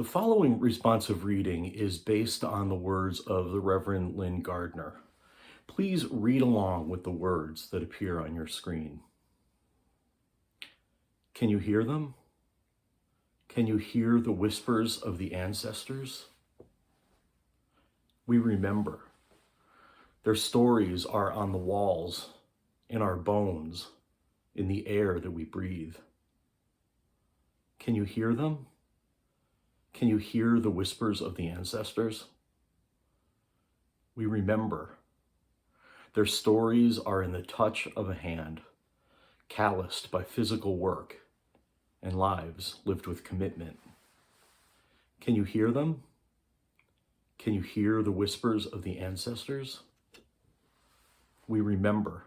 The following responsive reading is based on the words of the Reverend Lynn Gardner. Please read along with the words that appear on your screen. Can you hear them? Can you hear the whispers of the ancestors? We remember. Their stories are on the walls, in our bones, in the air that we breathe. Can you hear them? Can you hear the whispers of the ancestors? We remember. Their stories are in the touch of a hand, calloused by physical work, and lives lived with commitment. Can you hear them? Can you hear the whispers of the ancestors? We remember.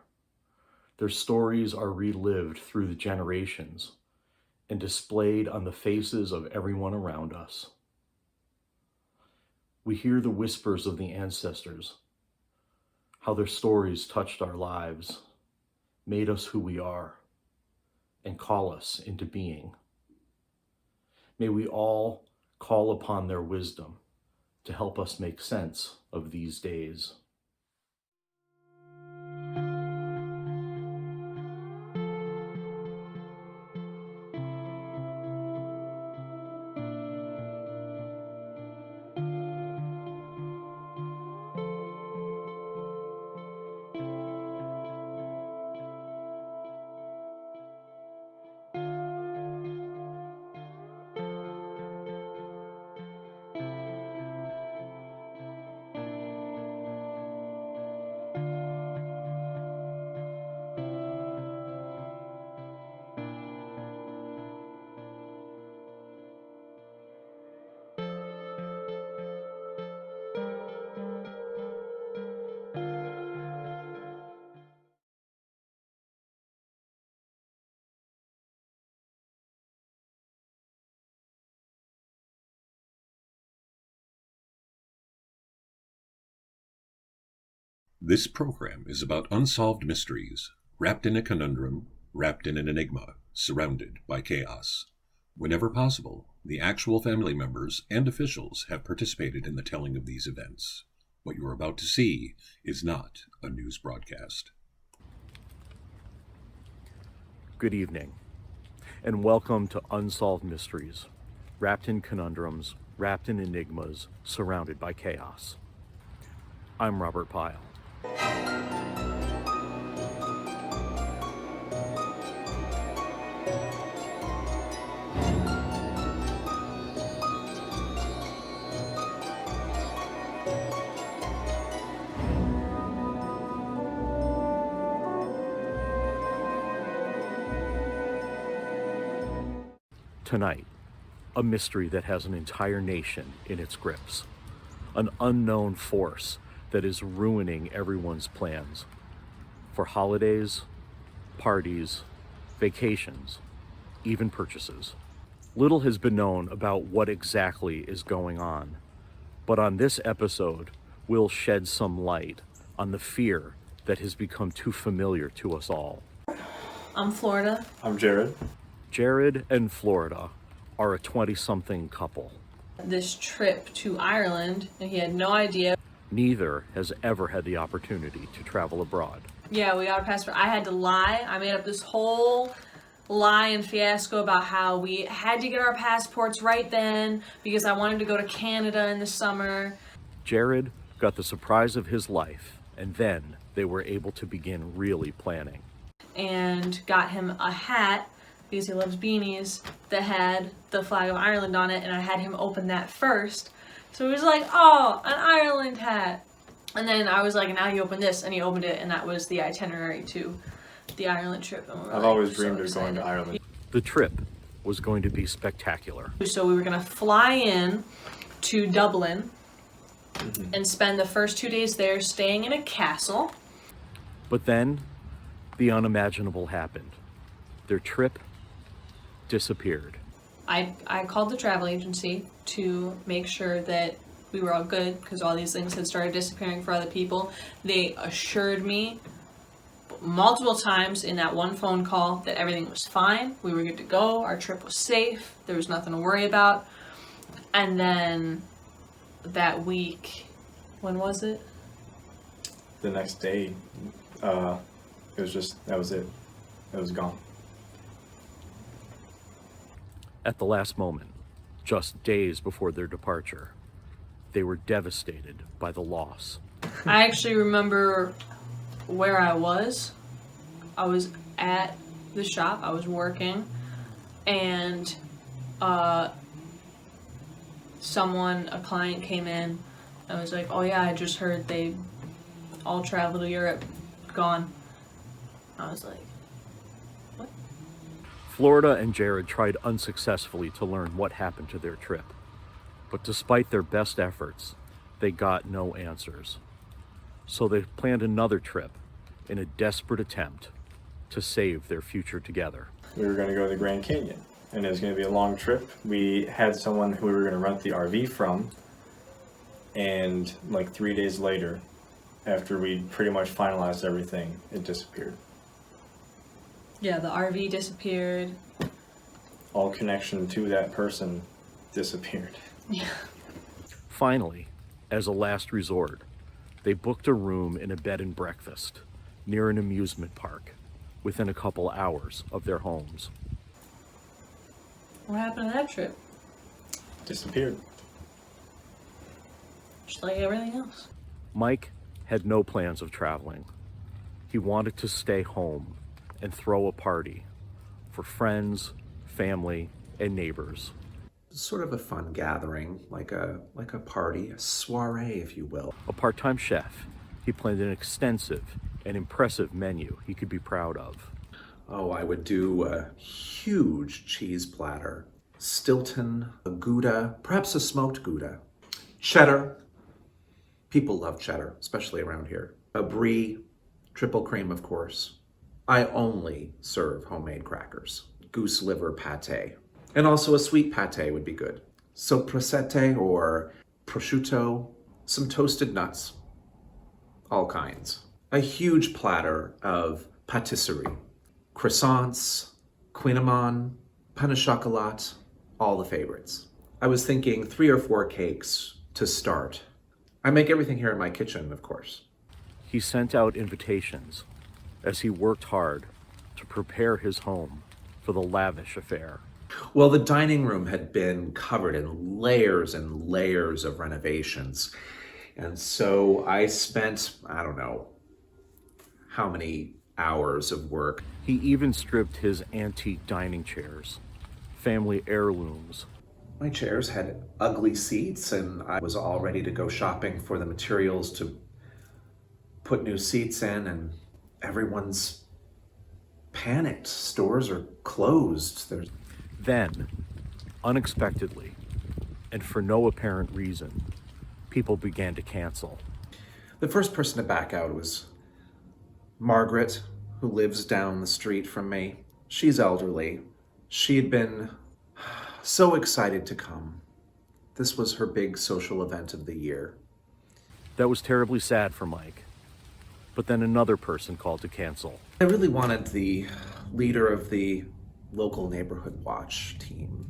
Their stories are relived through the generations and displayed on the faces of everyone around us. We hear the whispers of the ancestors, how their stories touched our lives, made us who we are, and call us into being. May we all call upon their wisdom to help us make sense of these days. This program is about unsolved mysteries, wrapped in a conundrum, wrapped in an enigma, surrounded by chaos. Whenever possible, the actual family members and officials have participated in the telling of these events. What you are about to see is not a news broadcast. Good evening, and welcome to Unsolved Mysteries, wrapped in conundrums, wrapped in enigmas, surrounded by chaos. I'm Robert Pyle. Tonight, a mystery that has an entire nation in its grips, an unknown force that is ruining everyone's plans for holidays, parties, vacations, even purchases. Little has been known about what exactly is going on, but on this episode, we'll shed some light on the fear that has become too familiar to us all. I'm Florida. I'm Jared. Jared and Florida are a 20-something couple. This trip to Ireland, and he had no idea. Neither has ever had the opportunity to travel abroad. Yeah, we got a passport. I had to lie. I made up this whole lie and fiasco about how we had to get our passports right then because I wanted to go to Canada in the summer. Jared got the surprise of his life, and then they were able to begin really planning. And got him a hat, because he loves beanies, that had the flag of Ireland on it, and I had him open that first. So he was like, oh, an Ireland hat. And then I was like, now you open this, and he opened it, and that was the itinerary to the Ireland trip. And I've always dreamed of going to Ireland. The trip was going to be spectacular. So we were going to fly in to Dublin and spend the first 2 days there staying in a castle. But then, the unimaginable happened. Their trip disappeared. I called the travel agency to make sure that we were all good because all these things had started disappearing for other people. They assured me multiple times in that one phone call that everything was fine. We were good to go. Our trip was safe. There was nothing to worry about. And then that week, when was it? The next day, it was just, that was it. It was gone. At the last moment, just days before their departure, they were devastated by the loss. I actually remember where I was. I was at the shop, I was working, and a client came in and was like, oh yeah, I just heard they all traveled to Europe, gone. I was like, what? Florida and Jared tried unsuccessfully to learn what happened to their trip, but despite their best efforts, they got no answers. So they planned another trip in a desperate attempt to save their future together. We were going to go to the Grand Canyon, and it was going to be a long trip. We had someone who we were going to rent the RV from, and like 3 days later, after we pretty much finalized everything, it disappeared. Yeah, the RV disappeared. All connection to that person disappeared. Yeah. Finally, as a last resort, they booked a room in a bed and breakfast near an amusement park within a couple hours of their homes. What happened to that trip? Disappeared. Just like everything else. Mike had no plans of traveling. He wanted to stay home and throw a party for friends, family, and neighbors. Sort of a fun gathering, like a party, a soiree, if you will. A part-time chef, he planned an extensive and impressive menu he could be proud of. Oh, I would do a huge cheese platter, Stilton, a Gouda, perhaps a smoked Gouda, cheddar. People love cheddar, especially around here. A brie, triple cream, of course. I only serve homemade crackers. Goose liver pate. And also a sweet pate would be good. Sopressete or prosciutto, some toasted nuts, all kinds. A huge platter of patisserie, croissants, quinamon, pain au chocolat, all the favorites. I was thinking 3 or 4 cakes to start. I make everything here in my kitchen, of course. He sent out invitations as he worked hard to prepare his home for the lavish affair. Well, the dining room had been covered in layers and layers of renovations. And so I spent, I don't know how many hours of work. He even stripped his antique dining chairs, family heirlooms. My chairs had ugly seats, and I was all ready to go shopping for the materials to put new seats in, and everyone's panicked. Stores are closed. Then, unexpectedly, and for no apparent reason, people began to cancel. The first person to back out was Margaret, who lives down the street from me. She's elderly. She had been so excited to come. This was her big social event of the year. That was terribly sad for Mike. But then another person called to cancel. I really wanted the leader of the local neighborhood watch team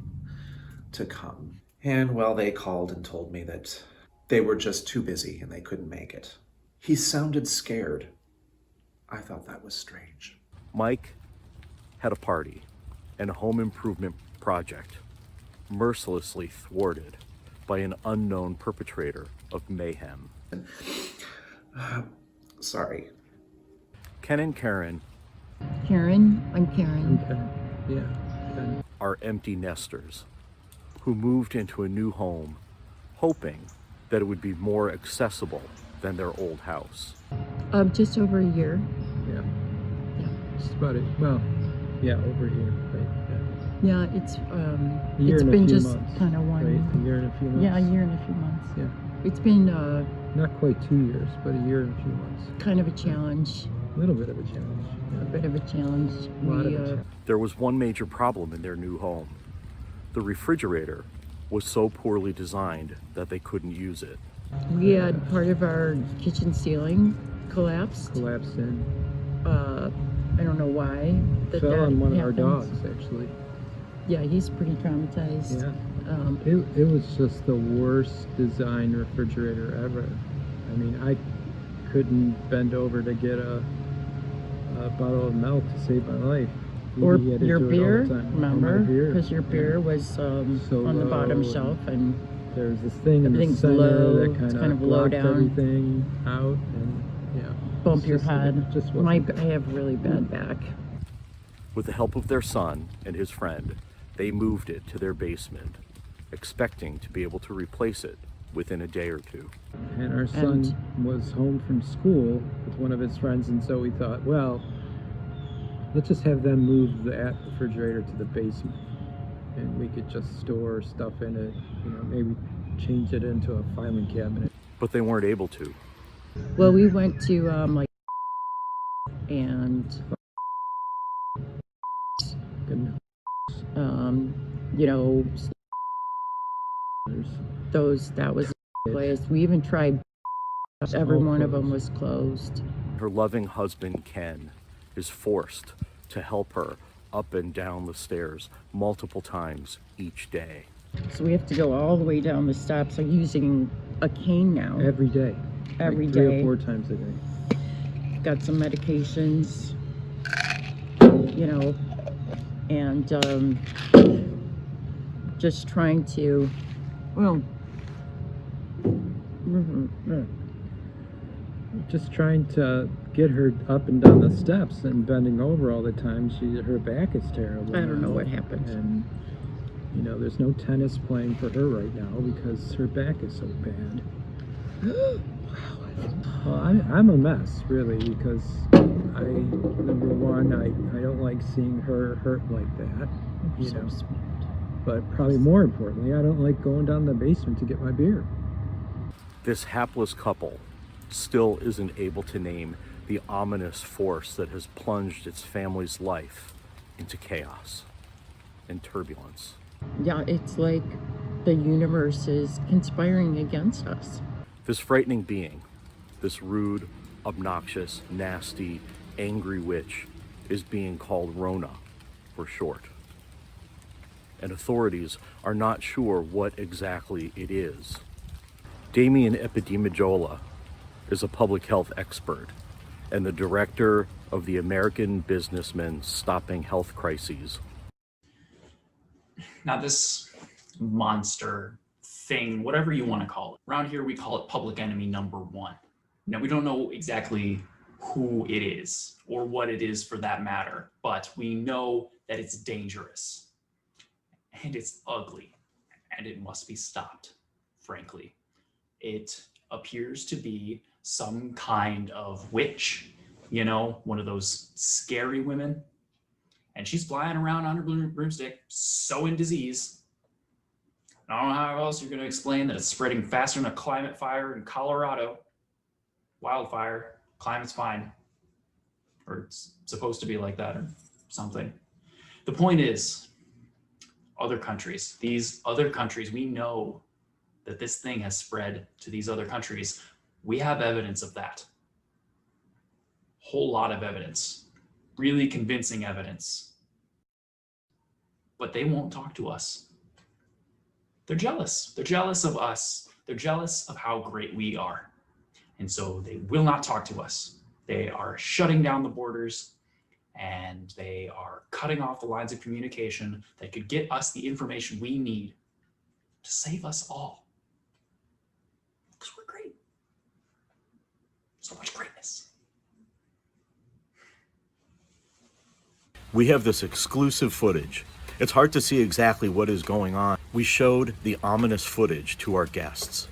to come. And well, they called and told me that they were just too busy and they couldn't make it. He sounded scared. I thought that was strange. Mike had a party and a home improvement project mercilessly thwarted by an unknown perpetrator of mayhem. Sorry. Ken and Karen I'm Karen. Okay. Yeah. Okay. are empty nesters who moved into a new home hoping that it would be more accessible than their old house. Just over a year. Yeah. Yeah. Just about it. Well, yeah, over here, right? Yeah, Yeah. it's A year it's and a been few just months, kind of one. Right? A year and a few months. Yeah, a year and a few months. Yeah. It's been Not quite 2 years, but a year and a few months. kind of a challenge, A little bit of a challenge. Yeah. a bit of a challenge. A lot of We a challenge. There was one major problem in their new home. The refrigerator was so poorly designed that they couldn't use it. we had part of our kitchen ceiling collapsed. Collapsed in. I don't know why. Fell on one of our happened. dogs, actually. Yeah, he's pretty traumatized. Yeah. It was just the worst designed refrigerator ever. I mean, I couldn't bend over to get a bottle of milk to save my life. Or He had to your do it all beer, the time. remember? Or my beer. Because your beer was So on the bottom low, shelf, and there's this thing in the everything's center low, that it's kind kind of of low blocked down. everything out, and yeah, bump it's your just- head. it just wasn't I have really bad back. With the help of their son and his friend, they moved it to their basement, expecting to be able to replace it within a day or two. And our son was home from school with one of his friends, and so we thought, well, let's just have them move that refrigerator to the basement, and we could just store stuff in it, maybe change it into a filing cabinet. But they weren't able to. Well, we went to and And that was the place. We even tried. Every one of them was closed. Her loving husband, Ken, is forced to help her up and down the stairs multiple times each day. So we have to go all the way down the steps, using a cane now. every day. Every like 3 day. or 4 times a day. Got some medications, and just trying to, Just trying to get her up and down the steps and bending over all the time. Her back is terrible. I don't know now. what happened. And there's no tennis playing for her right now because her back is so bad. Well, I'm a mess, really, because number one, I don't like seeing her hurt like that, But probably more importantly, I don't like going down the basement to get my beer. This hapless couple still isn't able to name the ominous force that has plunged its family's life into chaos and turbulence. Yeah, it's like the universe is conspiring against us. This frightening being, this rude, obnoxious, nasty, angry witch, is being called Rona for short. And authorities are not sure what exactly it is. Damien Epidemijola is a public health expert and the director of the American Businessmen Stopping Health Crises. Now, this monster thing, whatever you want to call it, around here we call it public enemy number one. Now, we don't know exactly who it is or what it is for that matter, but we know that it's dangerous and it's ugly and it must be stopped, frankly. It appears to be some kind of witch, one of those scary women. And she's flying around on her broomstick, sowing disease. I don't know how else you're going to explain that it's spreading faster than a climate fire in Colorado. Wildfire, climate's fine. Or it's supposed to be like that or something. The point is, these other countries, we know that this thing has spread to these other countries. We have evidence of that. Whole lot of evidence. Really convincing evidence. But they won't talk to us. They're jealous. They're jealous of us. They're jealous of how great we are. And so they will not talk to us. They are shutting down the borders and they are cutting off the lines of communication that could get us the information we need to save us all. Because we're great. So much greatness. We have this exclusive footage. It's hard to see exactly what is going on. We showed the ominous footage to our guests.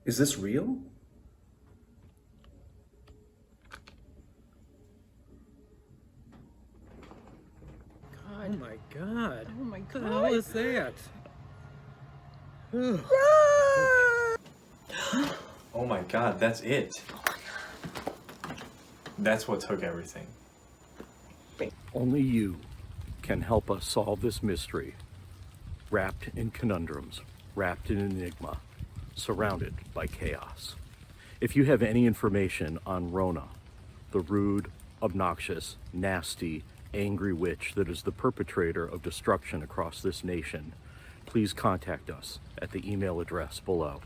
Is this real? Oh my God. Oh my What the hell is that? Oh my God, that's it. That's what took everything. Only you can help us solve this mystery, wrapped in conundrums, wrapped in enigma, surrounded by chaos. If you have any information on Rona, the rude, obnoxious, nasty, angry witch that is the perpetrator of destruction across this nation, please contact us at the email address below.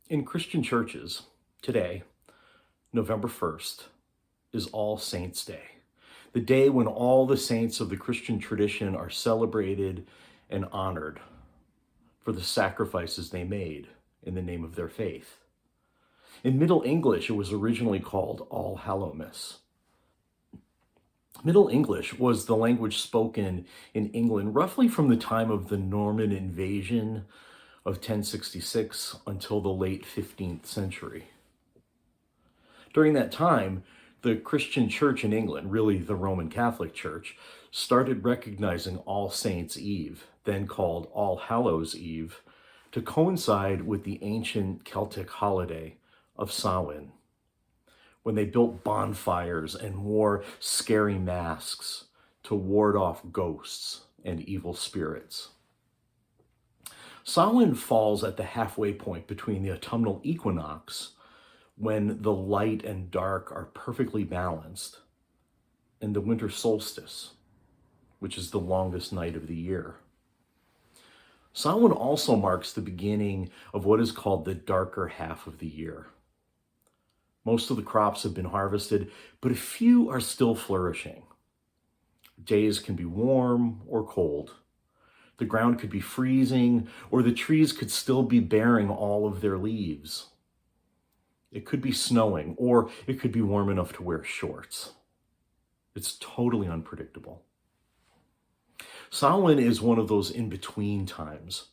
In Christian churches today, November 1st, is All Saints' Day, the day when all the saints of the Christian tradition are celebrated and honored for the sacrifices they made in the name of their faith. In Middle English, it was originally called All Hallowmas. Middle English was the language spoken in England roughly from the time of the Norman invasion of 1066 until the late 15th century. During that time, the Christian church in England, really the Roman Catholic Church, started recognizing All Saints' Eve, then called All Hallows' Eve, to coincide with the ancient Celtic holiday of Samhain, when they built bonfires and wore scary masks to ward off ghosts and evil spirits. Samhain falls at the halfway point between the autumnal equinox, when the light and dark are perfectly balanced, and the winter solstice, which is the longest night of the year. Samhain also marks the beginning of what is called the darker half of the year. Most of the crops have been harvested, but a few are still flourishing. Days can be warm or cold. The ground could be freezing, or the trees could still be bearing all of their leaves. It could be snowing, or it could be warm enough to wear shorts. It's totally unpredictable. Samhain is one of those in-between times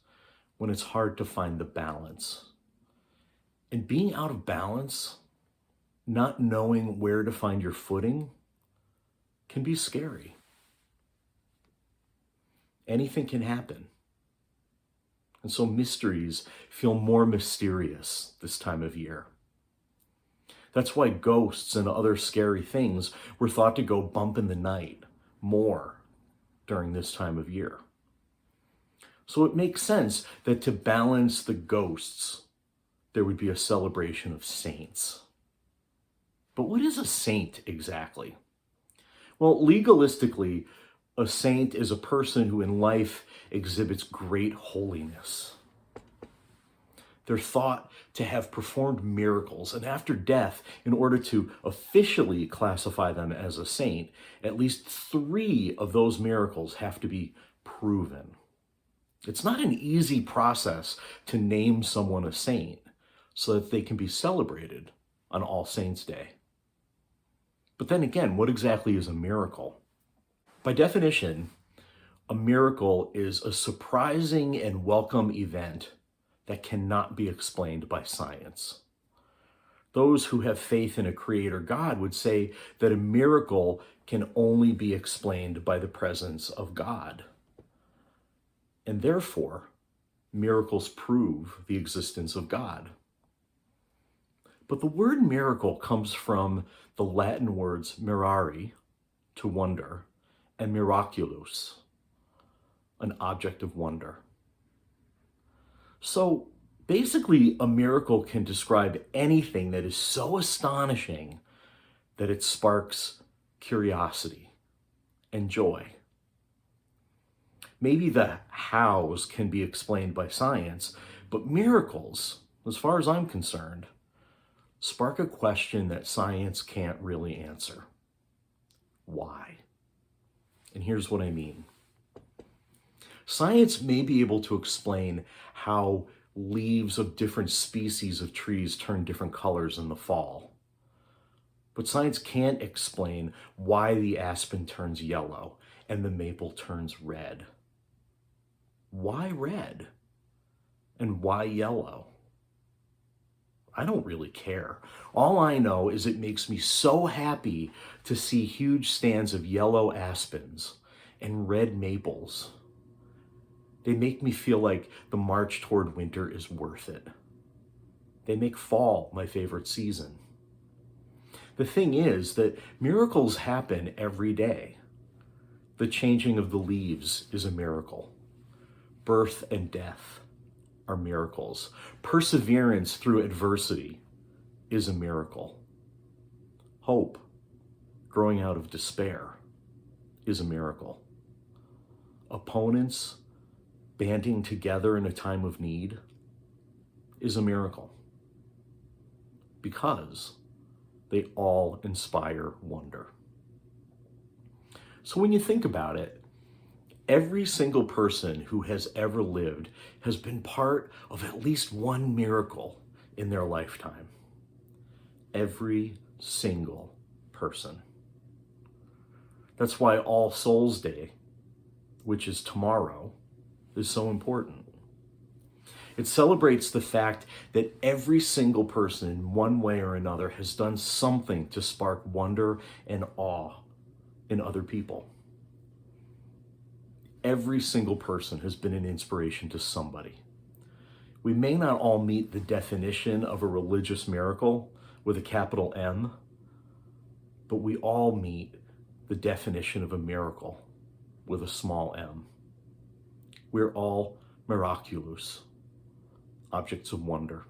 when it's hard to find the balance. And being out of balance, not knowing where to find your footing, can be scary. Anything can happen. And so mysteries feel more mysterious this time of year. That's why ghosts and other scary things were thought to go bump in the night more during this time of year. So it makes sense that to balance the ghosts, there would be a celebration of saints. But what is a saint exactly? Well, legalistically, a saint is a person who in life exhibits great holiness. They're thought to have performed miracles, and after death, in order to officially classify them as a saint, at least 3 of those miracles have to be proven. It's not an easy process to name someone a saint so that they can be celebrated on All Saints' Day. But then again, what exactly is a miracle? By definition, a miracle is a surprising and welcome event that cannot be explained by science. Those who have faith in a creator God would say that a miracle can only be explained by the presence of God. And therefore, miracles prove the existence of God. But the word miracle comes from the Latin words mirari, to wonder, and miraculous, an object of wonder. So basically, a miracle can describe anything that is so astonishing that it sparks curiosity and joy. Maybe the hows can be explained by science, but miracles, as far as I'm concerned, spark a question that science can't really answer. Why? And here's what I mean. Science may be able to explain how leaves of different species of trees turn different colors in the fall. But science can't explain why the aspen turns yellow and the maple turns red. Why red? And why yellow? I don't really care. All I know is it makes me so happy to see huge stands of yellow aspens and red maples. They make me feel like the march toward winter is worth it. They make fall my favorite season. The thing is that miracles happen every day. The changing of the leaves is a miracle. Birth and death are miracles. Perseverance through adversity is a miracle. Hope, growing out of despair, is a miracle. Opponents banding together in a time of need is a miracle, because they all inspire wonder. So when you think about it, every single person who has ever lived has been part of at least one miracle in their lifetime. Every single person. That's why All Souls Day, which is tomorrow, is so important. It celebrates the fact that every single person in one way or another has done something to spark wonder and awe in other people. Every single person has been an inspiration to somebody. We may not all meet the definition of a religious miracle with a capital M, but we all meet the definition of a miracle with a small m. We're all miraculous, objects of wonder.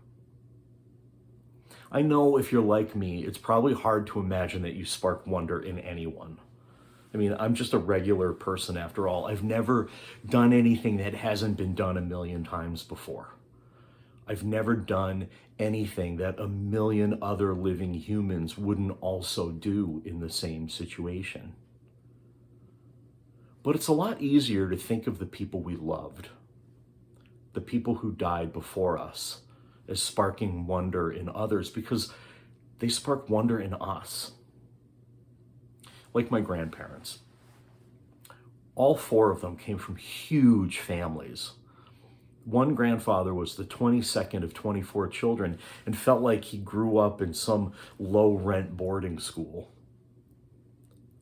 I know if you're like me, it's probably hard to imagine that you spark wonder in anyone. I mean, I'm just a regular person after all. I've never done anything that hasn't been done a million times before. I've never done anything that a million other living humans wouldn't also do in the same situation. But it's a lot easier to think of the people we loved, the people who died before us, as sparking wonder in others, because they spark wonder in us. Like my grandparents. All four of them came from huge families. One grandfather was the 22nd of 24 children and felt like he grew up in some low-rent boarding school.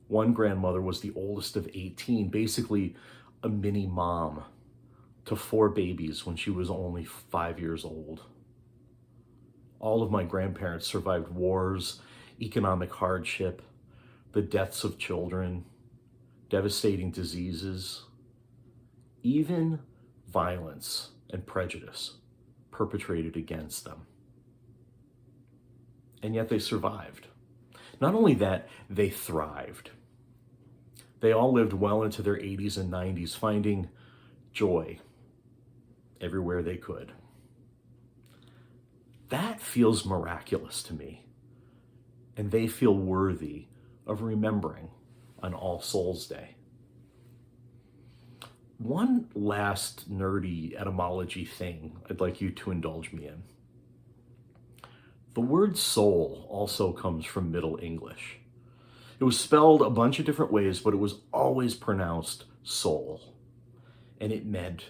One grandmother was the oldest of 18, basically a mini mom to 4 babies when she was only 5 years old. All of my grandparents survived wars, economic hardship, the deaths of children, devastating diseases, even violence and prejudice perpetrated against them. And yet they survived. Not only that, they thrived. They all lived well into their 80s and 90s, finding joy everywhere they could. That feels miraculous to me, and they feel worthy of remembering on All Souls Day. One last nerdy etymology thing I'd like you to indulge me in. The word soul also comes from Middle English. It was spelled a bunch of different ways, but it was always pronounced soul. And it meant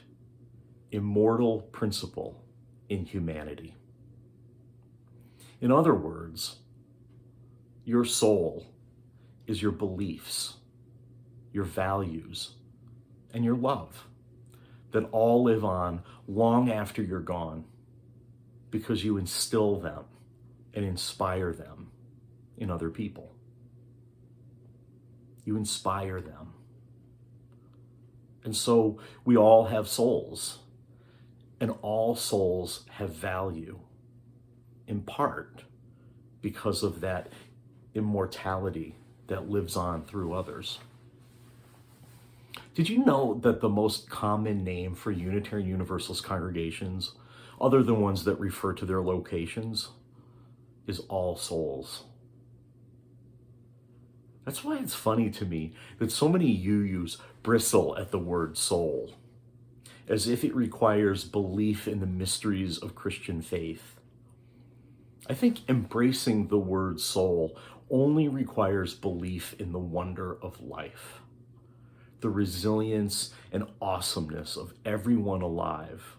immortal principle in humanity. In other words, your soul is your beliefs, your values, and your love that all live on long after you're gone because you instill them and inspire them in other people. You inspire them. And so we all have souls, and all souls have value, in part because of that immortality that lives on through others. Did you know that the most common name for Unitarian Universalist congregations, other than ones that refer to their locations, is All Souls? That's why it's funny to me that so many UUs bristle at the word soul. as if it requires belief in the mysteries of Christian faith. I think embracing the word soul only requires belief in the wonder of life, the resilience and awesomeness of everyone alive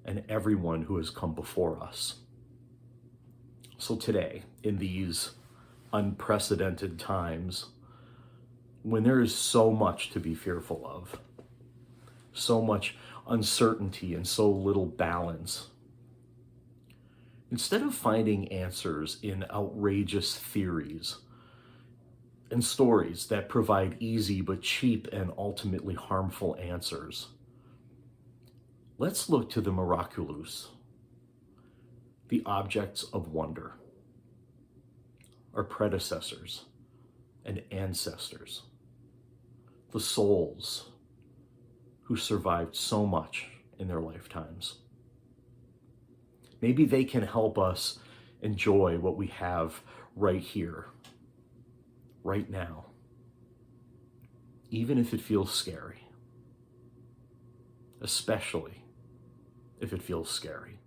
and everyone who has come before us. So today, in these unprecedented times, when there is so much to be fearful of, so much uncertainty and so little balance, instead of finding answers in outrageous theories and stories that provide easy but cheap and ultimately harmful answers, let's look to the miraculous, the objects of wonder, our predecessors and ancestors, the souls who survived so much in their lifetimes. Maybe they can help us enjoy what we have right here, right now, even if it feels scary, especially if it feels scary.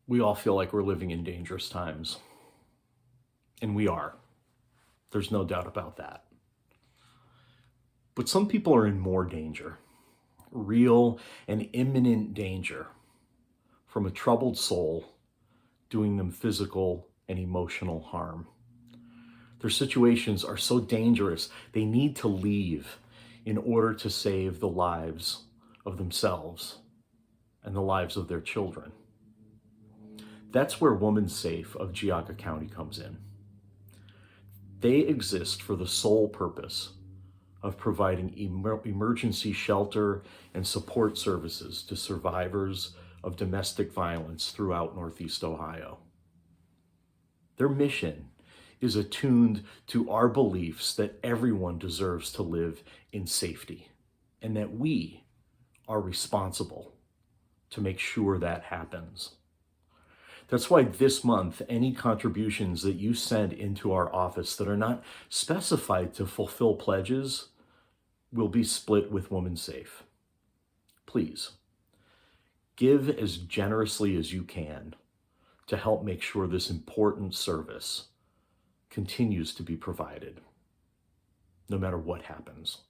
We all feel like we're living in dangerous times. And we are. There's no doubt about that. But some people are in more danger, real and imminent danger, from a troubled soul doing them physical and emotional harm. Their situations are so dangerous, they need to leave in order to save the lives of themselves and the lives of their children. That's where Woman Safe of Geauga County comes in. They exist for the sole purpose of providing emergency shelter and support services to survivors of domestic violence throughout Northeast Ohio. Their mission is attuned to our beliefs that everyone deserves to live in safety and that we are responsible to make sure that happens. That's why this month, any contributions that you send into our office that are not specified to fulfill pledges will be split with Woman Safe. Please, give as generously as you can to help make sure this important service continues to be provided, no matter what happens.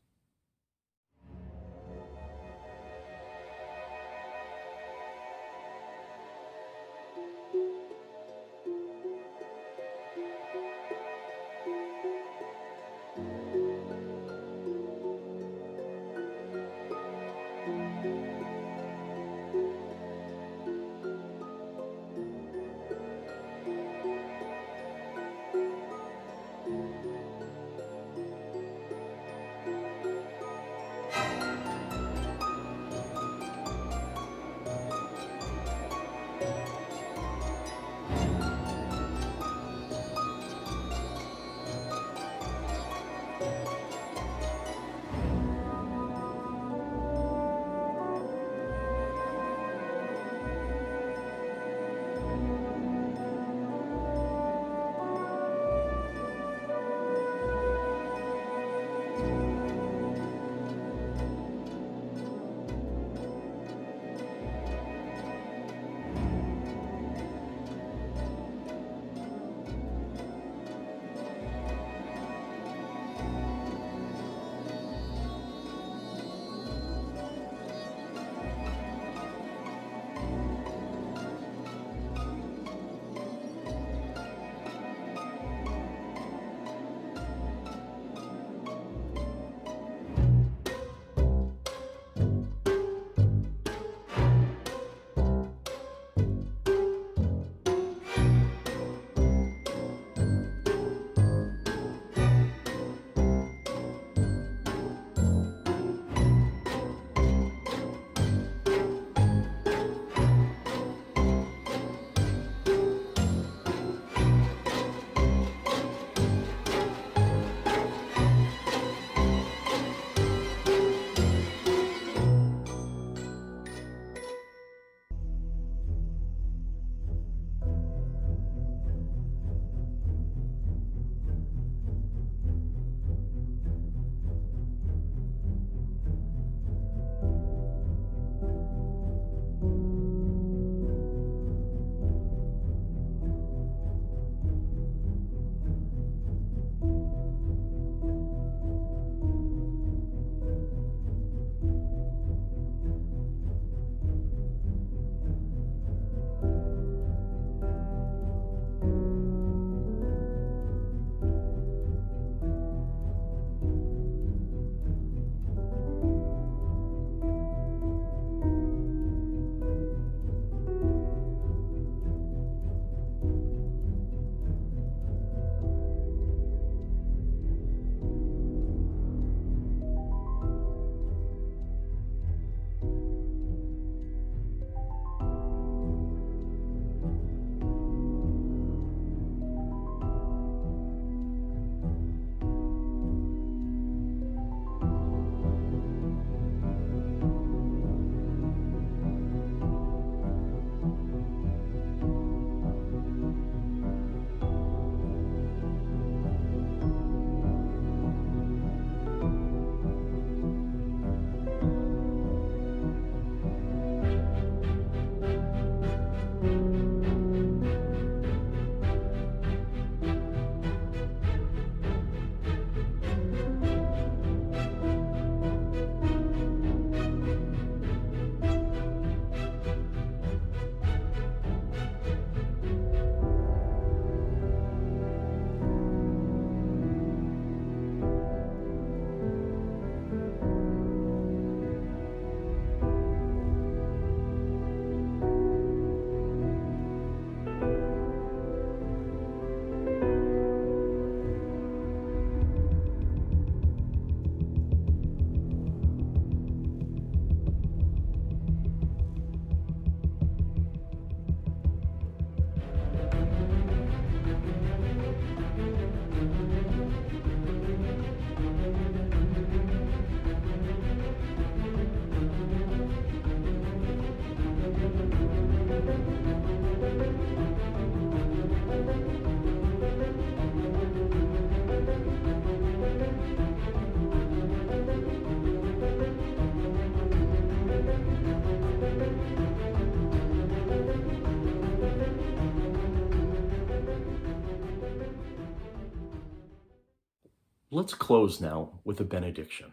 Let's close now with a benediction,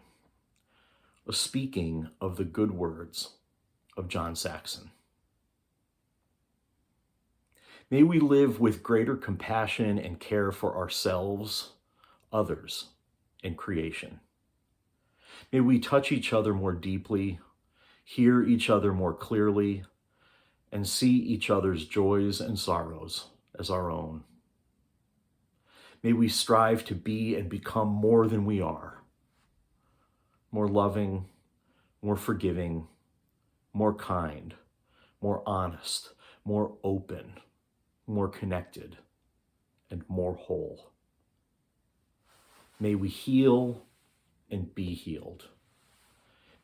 a speaking of the good words of John Saxon. May we live with greater compassion and care for ourselves, others, and creation. May we touch each other more deeply, hear each other more clearly, and see each other's joys and sorrows as our own. May we strive to be and become more than we are, more loving, more forgiving, more kind, more honest, more open, more connected, and more whole. May we heal and be healed.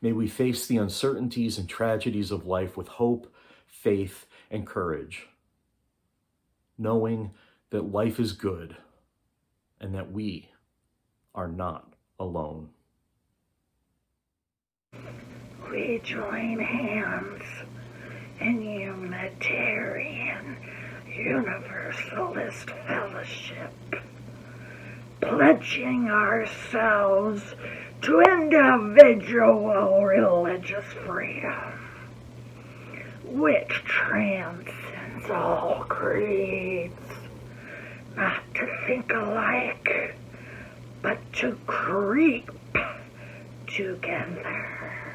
May we face the uncertainties and tragedies of life with hope, faith, and courage, knowing that life is good and that we are not alone. We join hands in Unitarian Universalist Fellowship, pledging ourselves to individual religious freedom, which transcends all creeds, not to think alike, but to creep together.